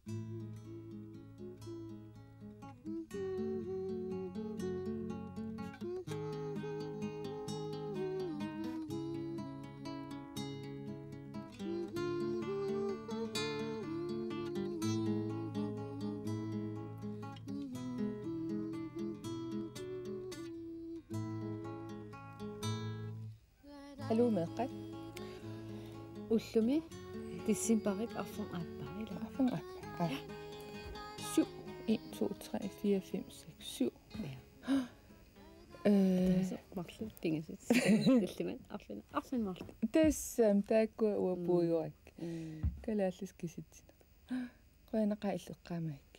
Hallo meqat ullumi tissimbarik arfun aappari la arfun aappa 7 1 2 3 4 5 6 7 så marlu tingasit tilliman arfun marlu тассам таакку уапуйуак калааллис киситсина qoyanaqa иллеққаамаик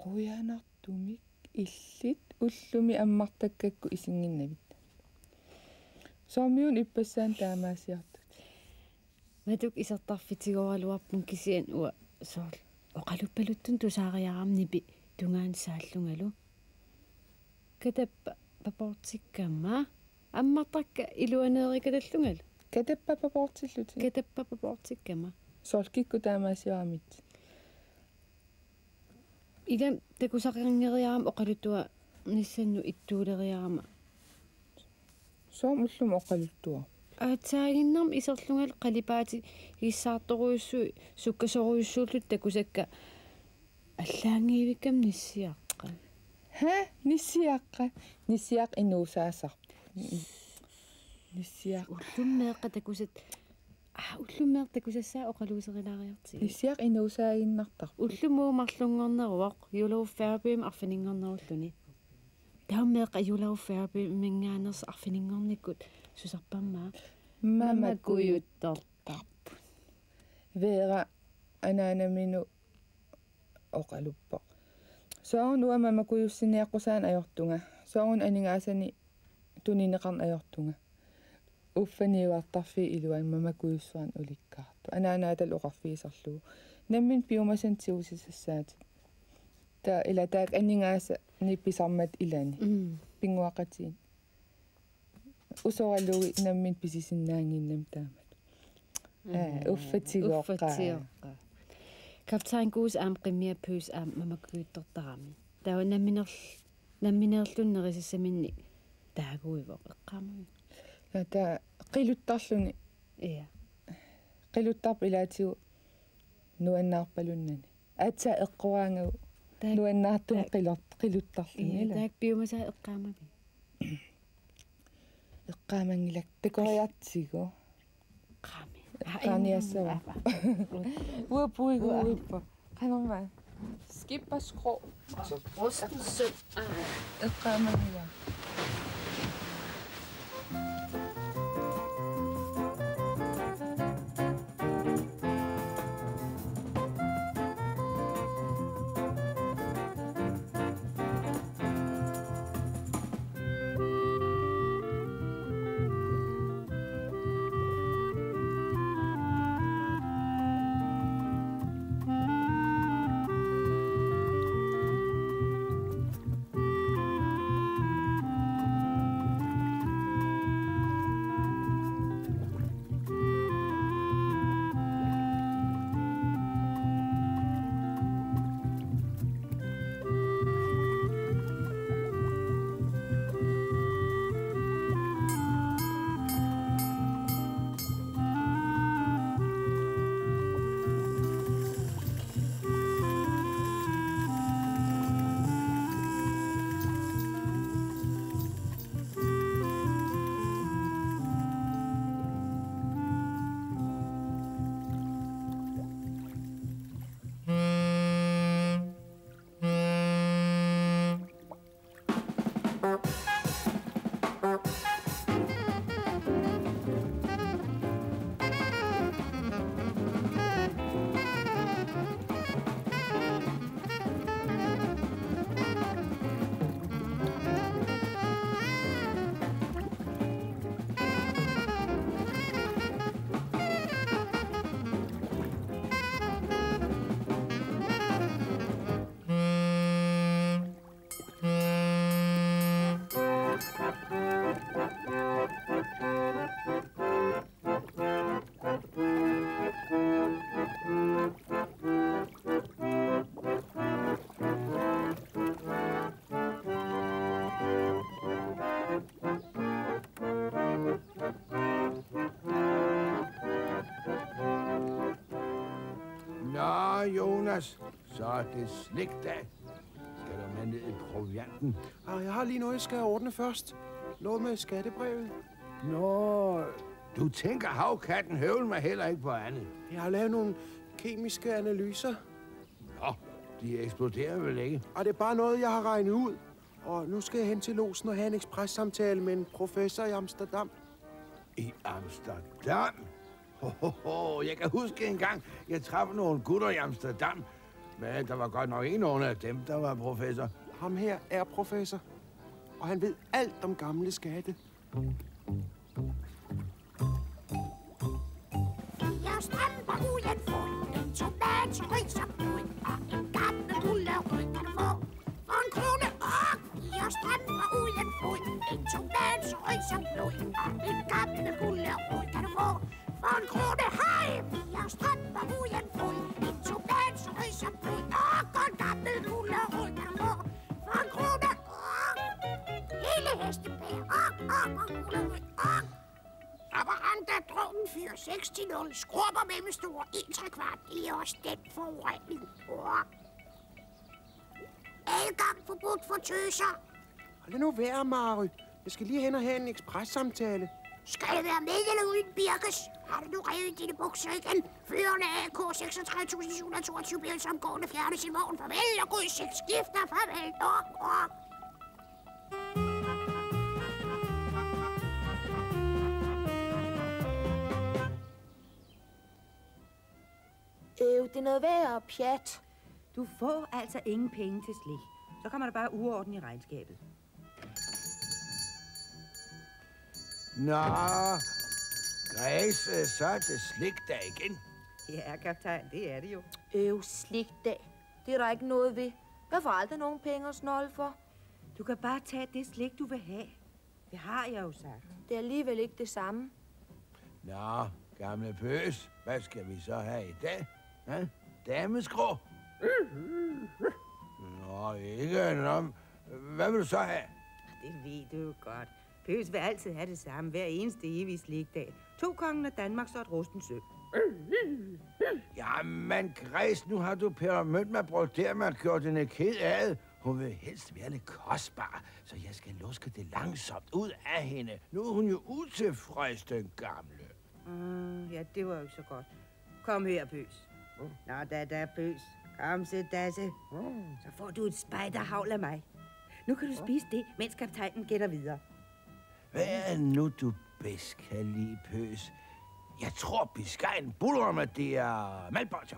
qoyanartumik illit ullumi аммартаккакку исингиннавит соомиун иппассаан таамаасиартут матук исертарфитигоалуарпун кисиан уа соол оқалуппалуттун тусаариарамнипи тунгаан сааллунгалу катаппа папортиккамма аммартакка илуанеерикалаллунгал катаппа папортиллути катаппа папортиккамма соолкикку таамаасиарамит илам такусақингериарам оқалуттуа ниссанну иттуулериарама соом уллум оқалуттуа аатсаагиннарм исерлунгал қалипаати гиссаарторуйуссуи суккасоруйуссууллут такусакка аллаангиивиккам ниссиаққа ха ниссиақ инуусаасар ниссиақ уллуммеэққа такусат уллуммеэр такусассаа оқалуусерилаариарти ниссиақ инуусаагиннартар уллумуумарлунгорнеруақ юлауффаапиим арфинингорнеруллуни тауммеэққа юлауффаапиим мингаанерс арфинингорниккут сусарпаммаа мамакуйуттортарп вера анаанамину оқалуппа соон уа мамакуйуссиниаққусаан аёртунга соон анингаасани тунинеқарн аёртунга уффаниуартарфи илуан мамакуйуссуан уликкаарту анаанаатал оқарфиисарлугу наммин пиумасантиусисассаати та илатаак анингааса нипписармат илани пингуақатиин усоралуги наммин писисиннаангиннам таамат уффатигоққа Kaptajn Goos am qimia pøs am mamakuyuttortarami tawa namminerlunnerisissaminni taaguivoq eqqaamui та qiluttarluni ia qiluttarp ilaatigu nuannаарpalunнани аатса эққуаангагу nuannaartum qiluttarluni ила taak piumasaa eqqaamami эққаамангилак такориартсигу qaami qaaniassava uapuigu uippa qanorma skippaskro rostensøm эққаамангила Jonas, så er det slikdag. Skal du med ned i provianten? Jeg har lige noget, jeg skal ordne først. Noget med skattebrevet. Nå, du tænker havkatten høvl mig heller ikke på andet. Jeg har lavet nogle kemiske analyser. Nå, de eksploderer vel ikke? Og det er bare noget, jeg har regnet ud. Og nu skal jeg hen til Lodsen og have en ekspressamtale med en professor i Amsterdam. I Amsterdam? Jeg kan huske en gang, jeg traf nogle gutter i Amsterdam. Men der var godt nok en af dem, der var professor. Ham her er professor. Og han ved alt om gamle skatte. Jeg strømper uden fod, en tomat, ris og blod, og en gammel gulerod kan du få for en krone. Jeg strømper uden fod, en tomat, ris og blod, og en gammel gulerod kan du få for en krone. Hej! Jeg strømper uden fod, en tomat, ris og blod, og en gammel gulerod kan du få for en krone. Hele hestepære, gulerod, Amaranta drogen fyr 6-0, skrubber mellemstore 1/3, det er også den forurening. Adgang forbudt for tøser. Lad nu være, Mary. Jeg skal lige hen og have en ekspressamtale. Skal det være med eller uden birkes? Har du nu revet dine bukser igen? Førende AK 36.722 bliver som gående fjerne sin vogn. Farvel og god sigt skifter. Farvel. Det er noget værd og pjat. Du får altså ingen penge til slik. Så kommer der bare uorden i regnskabet. Nå, Græse, så er det slikdag igen. Ja, kaptajn, det er det jo. Slikdag. Det er der ikke noget ved. Jeg får aldrig nogen penge at snolde for. Du kan bare tage det slik, du vil have. Det har jeg jo sagt. Det er alligevel ikke det samme. Nå, gamle pøs, hvad skal vi så have i dag? Ha? Dameskrå? Nå, ikke noget. Hvad vil du så have? Det ved du jo godt. Pøs vil altid have det samme hver eneste evige slikdag. 2 kongen af Danmark, så et rusten sø. Jamen, Græs, nu har du mødt mig broderet mig og gjort hende ked af. Hun vil helst være lidt kostbar, så jeg skal luske det langsomt ud af hende. Nu er hun jo utilfreds, den gamle. Ja, det var jo ikke så godt. Kom her, Pøs. Nå, da, Pøs. Kom, sæt dasse. Så får du et spejderhavl af mig. Nu kan du spise det, mens kaptajnen gætter videre. Hvad er nu, du bedst kan lide, Pøs? Jeg tror, Biscayen buller med det er malbolger.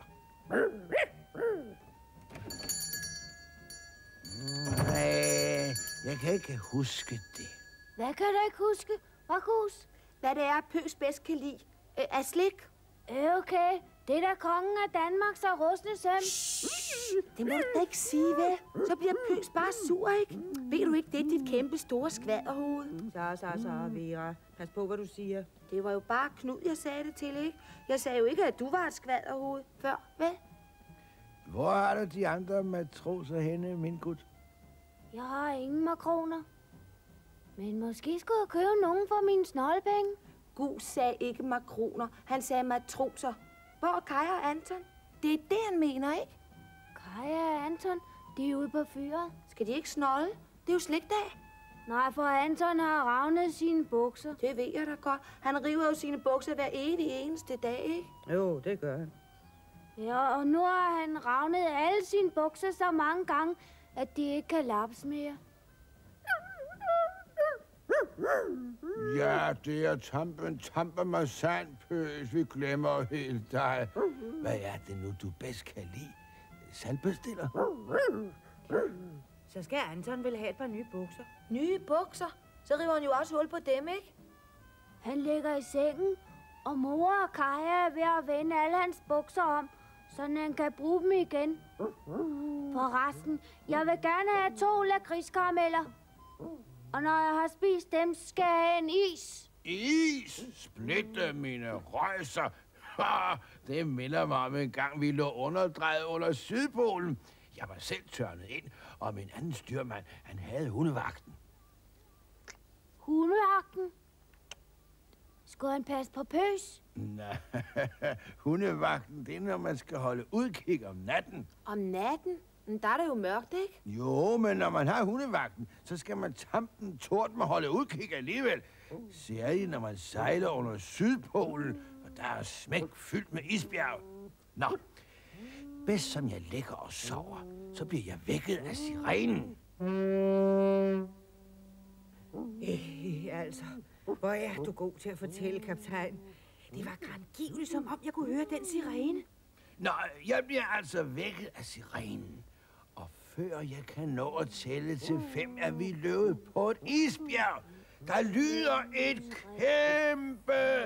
Nej, jeg kan ikke huske det. Hvad kan du ikke huske, Markus? Hvad det er, Pøs bedst kan lide? Af slik? Okay, det er da kongen af Danmarks og rustne søn. Det må du da ikke sige, hvad? Så bliver Pøs bare sur, ikke? Ved du ikke, det er dit kæmpe store skvalderhoved? Så, Vera. Pas på, hvad du siger. Det var jo bare Knud, jeg sagde det til, ikke? Jeg sagde jo ikke, at du var et skvalderhoved før, vel? Hvor har du de andre matroser henne, min gut? Jeg har ingen makroner. Men måske skulle jeg købe nogen for mine snoldepenge. Gus sagde ikke makroner, han sagde matroser. Hvor er Kaja og Anton? Det er det, han mener, ikke? Kaja og Anton, de er ude på fyret. Skal de ikke snolde? Det er jo slikdag. Nej, for Anton har ravnet sine bukser. Det ved jeg da godt. Han river jo sine bukser hver eneste dag, ikke? Jo, det gør han. Ja, og nu har han ravnet alle sine bukser så mange gange, at de ikke kan lappes mere. Ja, det er tampen mig sand, Pøs. Vi glemmer helt dig. Hvad er det nu, du bedst kan lide? Salgbestiller? Så skal Anton vel have et par nye bukser. Nye bukser? Så river han jo også hul på dem, ikke? Han ligger i sengen, og mor og Kaja er ved at vende alle hans bukser om, så han kan bruge dem igen. Forresten, jeg vil gerne have 2 lakridskarameller. Og når jeg har spist dem, skal jeg have en is. Is? Splitte mine røjser. Det minder mig om en gang, vi lå underdrejet under Sydpolen. Jeg var selv tørnet ind, og min anden styrmand, han havde hundevagten. Hundevagten? Skulle han passe på Pøs? Nej, hundevagten, det er, når man skal holde udkig om natten. Om natten? Men der er det jo mørkt, ikke? Jo, men når man har hundevagten, så skal man tampen torden med holde udkig alligevel. Særligt, når man sejler under Sydpolen, og der er smæk fyldt med isbjerg. Nå, bedst som jeg ligger og sover, så bliver jeg vækket af sirenen. Altså, hvor er du god til at fortælle, kaptajn. Det var grangiveligt, som om jeg kunne høre den sirene. Nå, jeg bliver altså vækket af sirenen. Og før jeg kan nå at tælle til 5, er vi løbet på et isbjerg. Der lyder et kæmpe...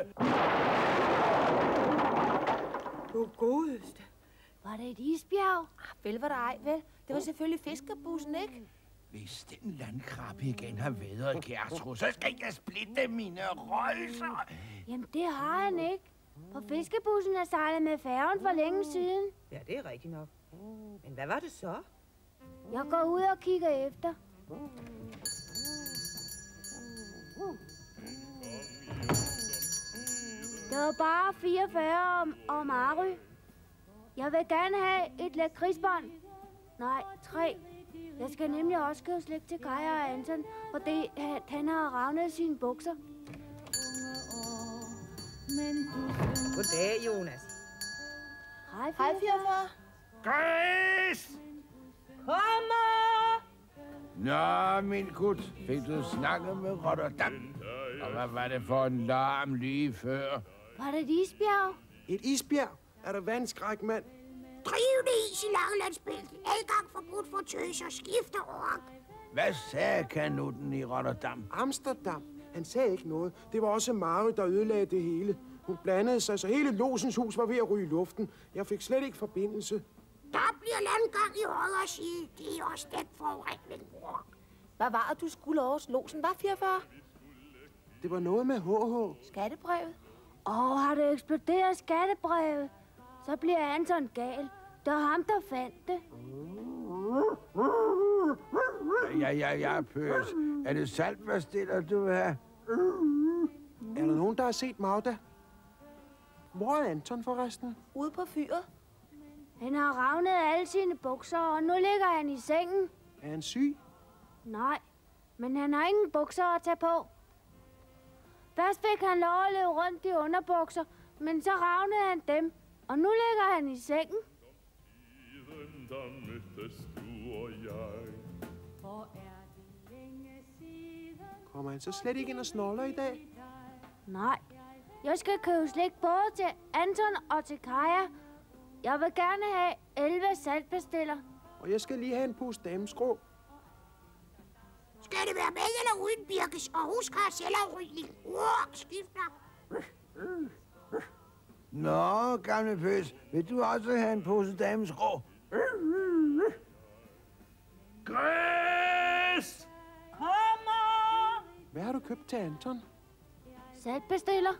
Du godeste. Var det et isbjerg? Vel var der ej, vel? Det var selvfølgelig fiskerbussen, ikke? Hvis den landkrabbe igen har været Gertrud, så skal jeg splitte mine røjser. Jamen, det har han ikke. For fiskebussen er sejlet med færgen for længe siden. Ja, det er rigtigt nok. Men hvad var det så? Jeg går ud og kigger efter. Det var bare 44 og Mary. Jeg vil gerne have et lakridsbånd. Nej, 3. Jeg skal nemlig også købe slik til Kaja og Anton, fordi han har ravnet sine bukser. Goddag, Jonas. Hej, 44. Græs! Kommer! Nå, min gut, fik du snakket med Rotterdam? Og hvad var det for en larm lige før? Var det et isbjerg? Et isbjerg? Er der vandskræk, mand? Drivende is i Langelandsbæltet. Adgang forbudt for tøs og skifter ork. Hvad sagde kanutten i Rotterdam? Amsterdam. Han sagde ikke noget. Det var også Mary, der ødelagde det hele. Hun blandede sig, så hele lodsens hus var ved at ryge i luften. Jeg fik slet ikke forbindelse. Der bliver landgang i højre side. Det er også den forurening, bror. Hvad var det, du skulle over? Losen var 44. Det var noget med HH. Skattebrevet. Har det eksploderet skattebrevet? Så bliver Anton gal. Det var ham, der fandt det. Ja, Pøs. Er det saltpastiller, du vil have? Er der nogen, der har set Magda? Hvor er Anton forresten? Ude på fyret. Han har ravnet alle sine bukser, og nu ligger han i sengen. Er han syg? Nej, men han har ingen bukser at tage på. Først fik han lov at løbe rundt i underbukser, men så ravnede han dem, og nu ligger han i sengen. Kommer han så slet ikke ind og snoller i dag? Nej, jeg skal købe slik både til Anton og til Kaja. Jeg vil gerne have 11 saltpastiller. Og jeg skal lige have en pose dameskrå. Skal det være med eller uden birkes? Og husk at selvafrydning. Skifter. Nå, gamle Pøs. Vil du også have en pose dameskrå? Græs! Kommer! Hvad har du købt til Anton? Saltpastiller?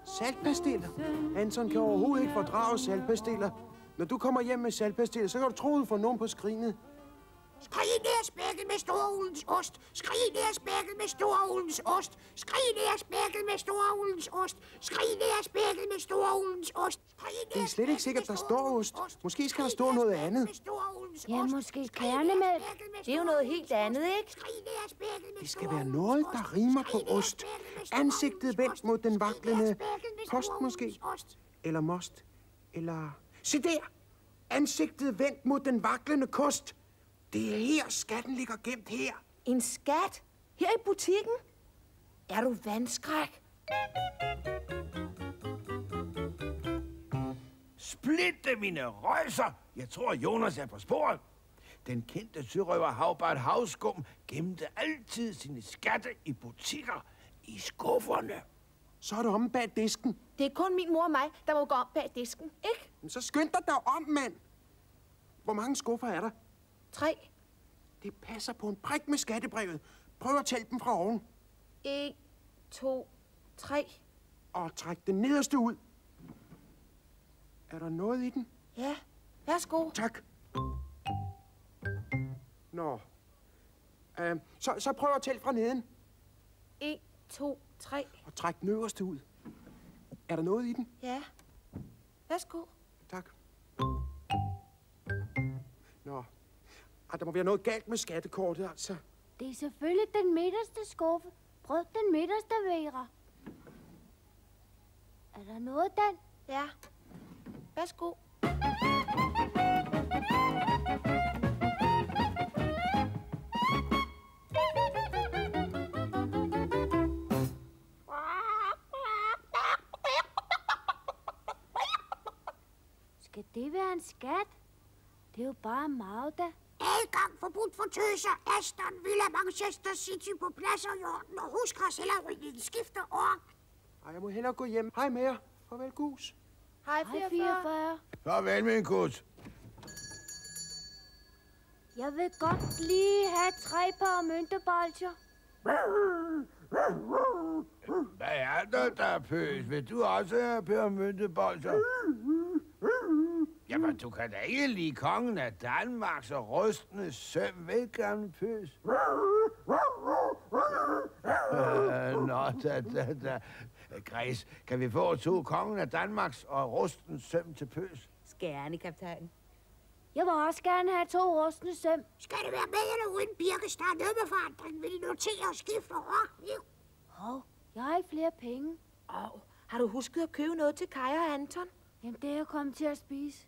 Saltpastiller? Anton kan overhovedet ikke fordrage saltpastiller. Når du kommer hjem med saltpastiller, så kan du tro, du får nogen på skrinet. Skrig ned spækket med storulens ost. Skrig ned spækket med storulens ost. Skrig ned spækket med storulens ost. Skrig ned spækket med storulens ost. Det er slet ikke sikkert, der står ost. Måske skal der stå noget andet. Ja, måske kernemælk. Det er jo noget helt andet, ikke? Det skal være noget, der rimer på ost. Ansigtet vendt mod den vaklende post måske. Eller most. Eller... Se der! Ansigtet vendt mod den vaklende kost. Det er her, skatten ligger gemt her. En skat? Her i butikken? Er du vandskræk? Splitte mine røjser! Jeg tror, Jonas er på sporet. Den kendte sørøver Havbart Havskum gemte altid sine skatte i butikker, i skufferne. Så er det omme bag disken. Det er kun min mor og mig, der må gå om bag disken, ikke? Men så skynd dig om, mand. Hvor mange skuffer er der? 3. Det passer på en prik med skattebrevet. Prøv at tælle dem fra oven. 1, 2, 3. Og træk den nederste ud. Er der noget i den? Ja, værsgo. Tak. Nå. Så prøv at tælle fra neden. 1, 2, 3. Og træk den øverste ud. Er der noget i den? Ja. Værsgo. Tak. Nå. Der må være noget galt med skattekortet, altså. Det er selvfølgelig den midterste skuffe. Prøv den midterste, Vera. Er der noget, Dan? Ja. Værsgo. Skal det være en skat? Det er jo bare Magda. Adgang forbudt for tøser. Aston Villa, Manchester City på plads og i orden. Og husk os heller ryge skifter ork. Ej, jeg må hellere gå hjem. Hej med jer. Farvel, Gus. Hej, Hej, 44. Farvel, min gut. Jeg vil godt lige have 3 par møntebolcher. Hvad er der, Pøs? Vil du også have pebermyntebolser? Jamen, du kan da ikke lide kongen af Danmarks og rustende søm, vel, gamle Pøs? Nå, da. Græs, kan vi få 2 kongen af Danmarks og rustende søm til Pøs? Skærne, kaptajn. Jeg vil også gerne have 2 rustne søm. Skal det være med eller uden Birkes? Der er løbeforandring. Vil I notere og skifte ork? Hov, jeg har ikke flere penge. Har du husket at købe noget til Kaja og Anton? Jamen, det er jeg kommet til at spise.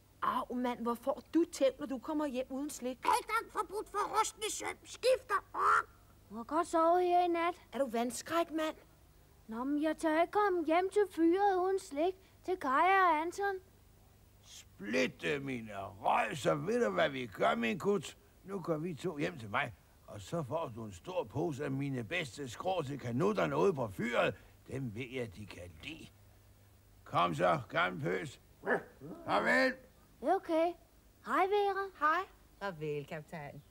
Mand, hvor får du tæv, når du kommer hjem uden slik? Adgang forbudt for rustne søm. Skifter ork. Du har godt sove her i nat. Er du vandskræk, mand? Nå, men jeg tør ikke komme hjem til fyret uden slik til Kaja og Anton. Splitte mine røg, så ved du, hvad vi gør, min gut. Nu går vi 2 hjem til mig, og så får du en stor pose af mine bedste skrå til kanutterne ude på fyret. Dem ved jeg, de kan lide. Kom så, gamle Pøs. Farvel. Det er okay. Hej, Vera. Hej. Farvel, kaptajn.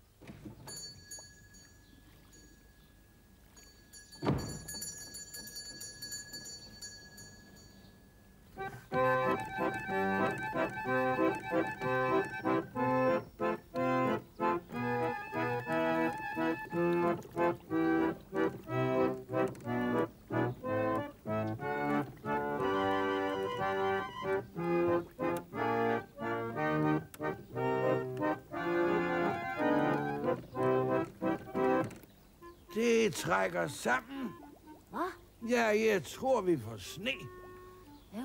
Det trækker sammen. Hvad? Ja, jeg tror, vi får sne.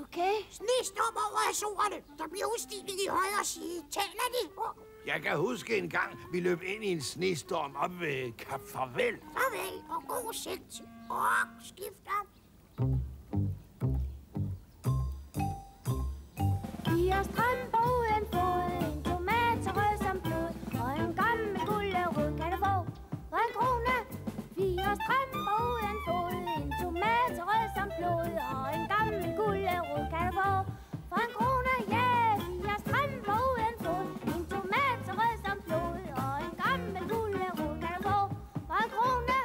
Okay. Snestorm over Azorerne. Der bliver udstigning i højre side. Taler de? Jeg kan huske en gang, vi løb ind i en snestorm op ved Kap Farvel. Farvel og god sigt. Ork, skifter. Vi har strømpe uden fod, en tomat så rød som blod, og en gammel gulerod kan du få for en krone. Vi har strømpe uden fod, en tomat så rød som blod, og en gammel gulerod kan du få for en krone. Ja, vi har strømpe uden fod, en tomat så rød som blod, og en gammel gulerod kan du få for en krone.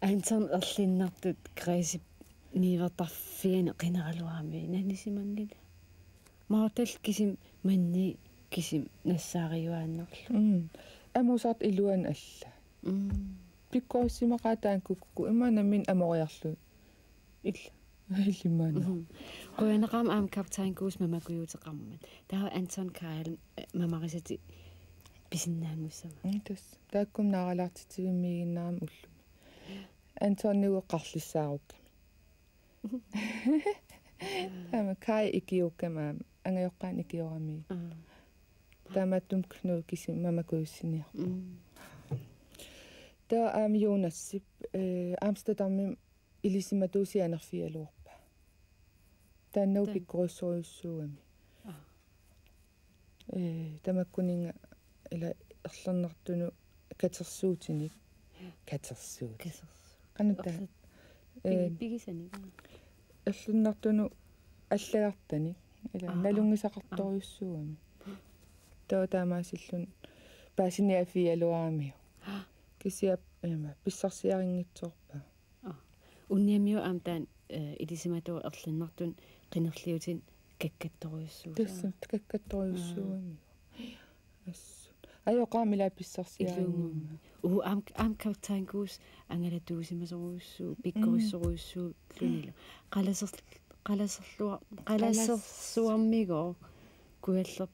Anton erlinnartut kreisi niivertarfiane qineraluarmi nanissimangila. Maatal kisim manni kisim nassaariuaannerlu. Amusart iluan alla. Pikkoissimaqaataan kukku imanamin amoriarlu. Illimana. Qoyanaqaam aam kaptajn Goose mamakuyuuteqarmat. Taa Anton Kyle mamarisati pisinnaangussama. Tas taakkum naaralaartitivimmiginnaam ullu. Antoniu qarlissaarukkami. Tama kai ikiukkamaam angajoqqaan ikiorami. Tamattum knu kisim mamakuyussiniar. Der Jonas Amsterdam ilisimatuusianerfialuorpa. Der no pikkorussuuami. Tamakkuninga ila erlernartunu katersuutinik. Katersuut. Qanata pigisani. Erlernartunu allagartani ila nalungisaqartoriussuami. Taamaasillun paasiniafialuarami. Kisiap pissarsiaringitsorpa. Unniamiu amtaan ilisimatu erlinnartun qinerliutin kakkattoriussuu. Tassam kakkattoriussuami. Ajoqaamila pissarsiaringimma. Am kaptajn Goose angalatuusimasoruussuu pikkorissoruussuu lunila. Qalassersuarmigo kualler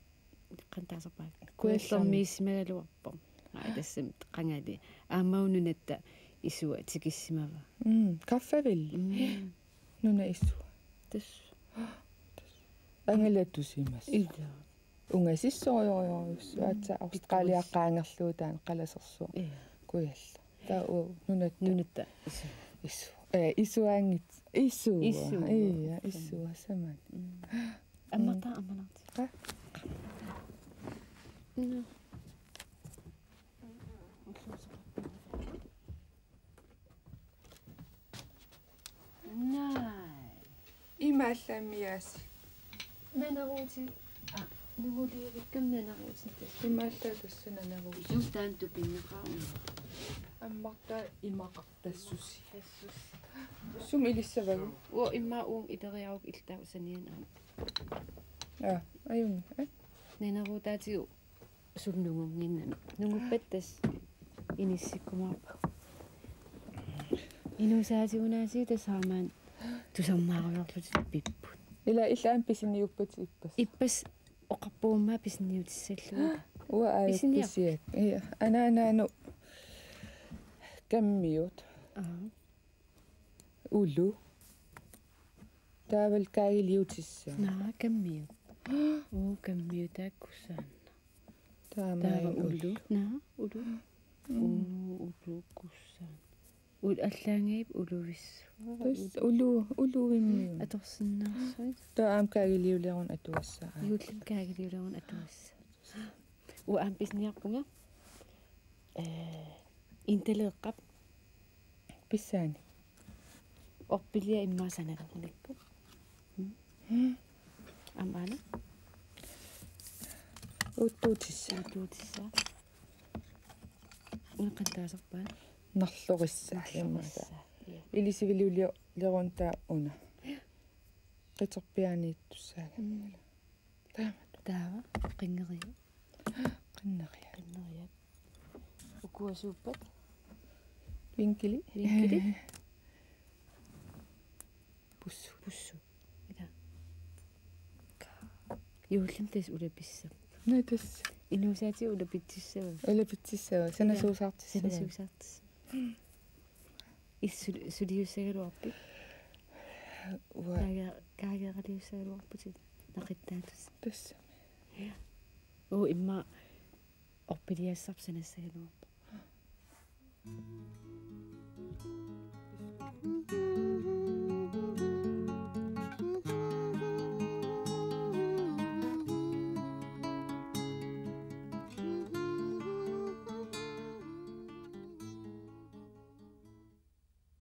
qantaaserpaa. Kuallermiisimagaluarpa. Tassam qangali aamaununatta isua tikissimava. Kaffavill. Nuna isua. Tas. Angalatusimas. Ungasissorioriorussu atsa Australiaqqaangerluutaan qalassersuar. Kuialla. Taa nunatta isu. Isuangit. Isu. Iya, isu saman. Ammarta ammanarti. No. Nej. Imallamiasi. Nanaruuti. Nuguliirikkam nanaruuti. Imallatussanaruuti. Suftaantu pinneqaarma. Ammarta imaqartassusi. Sum ilissavagu. Imma ileriaruk iltausanian am. Ja, ajun. Nanaruutaatiu sunnungunginnami. Nungupattas inissikkumaarpa. Inusaasiunaasi tasaamaan tusammaariorlutit pipput. Ila illaan pisiniuppat ippas. Ippas oqarpuummaa pisiniutissalluuta. Ua aipisiak. Iya, anaanu kammiut. Ulu. Taaval kaagiliutissa. Naa kammiut. Kammiutaakkussaan. Taama ulu. Naa ulu. Ulu kussaan. Allaangaip uluvis. Uluimmi. Atorsinnaarsuit. Taam kaagiliulerun atuassaa. Juullim kaagiliulerun atuassa. Aam pisniarpunga. Inteleeqqap. Pissaani. Orpilia immaasanalernikku. Amana. Uttuutissa. Naqantaaserpaa. Narlurissaa immaasa. Ilisiviliulerun taa una. Qitorpianiittussaaga. Taava qingeria. Qinneria. Ukuasuuppat. Vinkili. Pussu. Ida. Juullimtas ulapissa. Näitäs. Inusaati ulapitsissava. Ulapitsissava. Sanasuusaartissava. Sanasuusaartis. Suliussagaluarpi. Kaageraliussagaluarputit naqittaatus. Tässä. Imma orpiliassarpsanassagaluarpa.